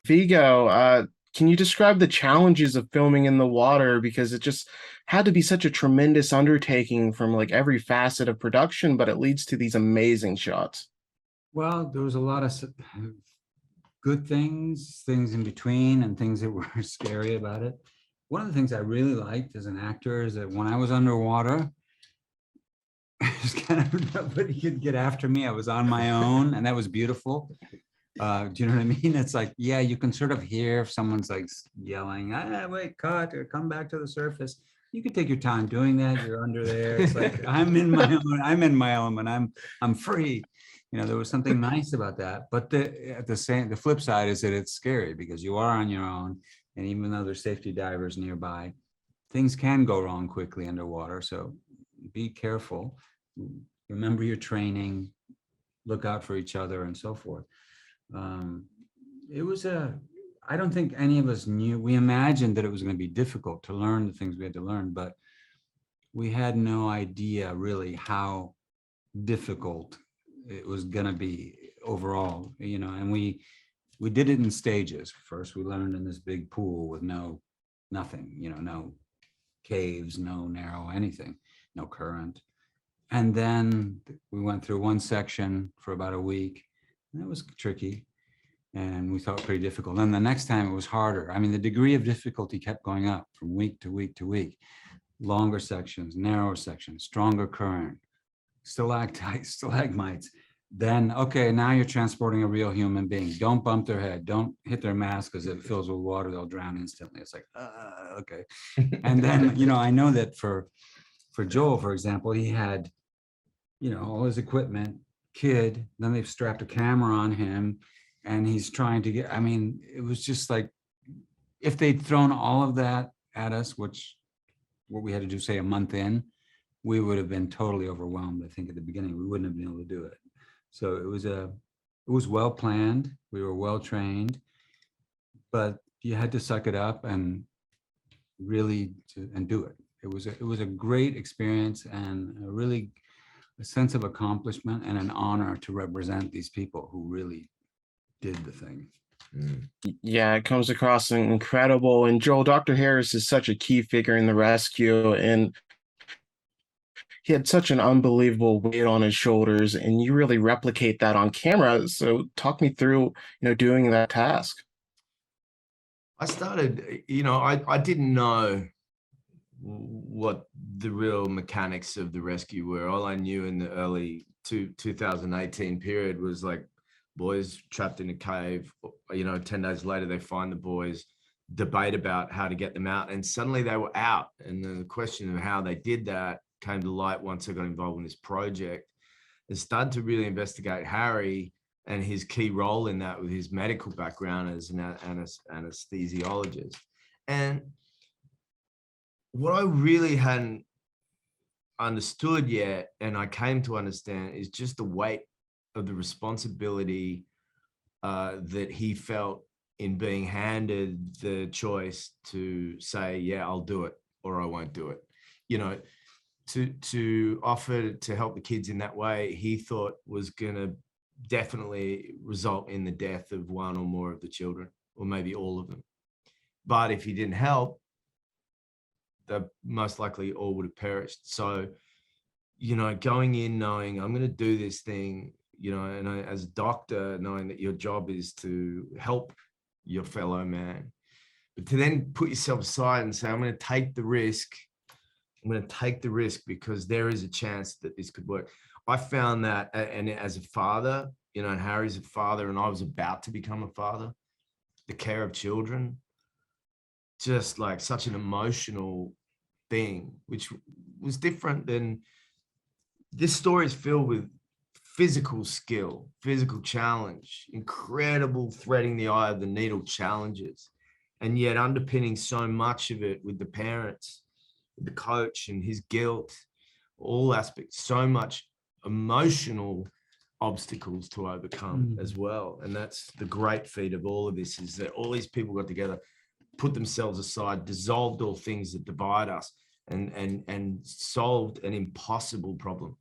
Vigo, can you describe the challenges of filming in the water? Because it just had to be such a tremendous undertaking from like every facet of production, but it leads to these amazing shots. Well, there was a lot of good things, things in between, and things that were scary about it. One of the things I really liked as an actor is that when I was underwater, just kind of nobody could get after me. I was on my own, and that was beautiful. Do you know what I mean? It's like, yeah, you can sort of hear if someone's like yelling, wait, cut, or come back to the surface. You could take your time doing that. You're under there. It's like I'm in my own, I'm in my element. I'm free. There was something nice about that. But the flip side is that it's scary because you are on your own, and even though there's safety divers nearby, things can go wrong quickly underwater. So be careful. Remember your training. Look out for each other, and so forth. It was I don't think any of us knew. We imagined that it was going to be difficult to learn the things we had to learn, but we had no idea really how difficult it was going to be overall, and we did it in stages. First, we learned in this big pool with nothing, no caves, no narrow anything, no current. And then we went through one section for about a week. That was tricky, and we thought pretty difficult. Then the next time it was harder. I mean, the degree of difficulty kept going up from week to week to week. Longer sections, narrower sections, stronger current, stalactites, stalagmites. Then, okay, now you're transporting a real human being. Don't bump their head. Don't hit their mask because it fills with water. They'll drown instantly. It's like, okay. And then, I know that for Joel, for example, he had, all his equipment, kid, then they've strapped a camera on him, and he's trying to get, it was just like, if they'd thrown all of that at us, which what we had to do, say a month in, we would have been totally overwhelmed. I think at the beginning, we wouldn't have been able to do it. So it was well planned. We were well trained, but you had to suck it up and really do it. It was a great experience, and a sense of accomplishment and an honor to represent these people who really did the thing. Yeah, it comes across incredible. And Joel, Dr. Harris is such a key figure in the rescue, and he had such an unbelievable weight on his shoulders, and you really replicate that on camera. So talk me through, doing that task. I started, I didn't know what the real mechanics of the rescue were. All I knew in the early 2018 period was like boys trapped in a cave, 10 days later, they find the boys, debate about how to get them out, and suddenly they were out. And the question of how they did that came to light once I got involved in this project and started to really investigate Harry and his key role in that with his medical background as an anesthesiologist. And what I really hadn't understood yet, and I came to understand, is just the weight of the responsibility that he felt in being handed the choice to say, yeah, I'll do it or I won't do it. To offer to help the kids in that way, he thought was going to definitely result in the death of one or more of the children, or maybe all of them. But if he didn't help, they most likely all would have perished. So, going in knowing I'm going to do this thing, and as a doctor, knowing that your job is to help your fellow man, but to then put yourself aside and say, I'm going to take the risk. I'm going to take the risk because there is a chance that this could work. I found that, and as a father, and Harry's a father, and I was about to become a father, the care of children, just like such an emotional thing, which was different than this story is filled with physical skill, physical challenge, incredible threading the eye of the needle challenges, and yet underpinning so much of it with the parents, the coach and his guilt, all aspects, so much emotional obstacles to overcome as well. And that's the great feat of all of this, is that all these people got together, put themselves aside, dissolved all things that divide us, and solved an impossible problem.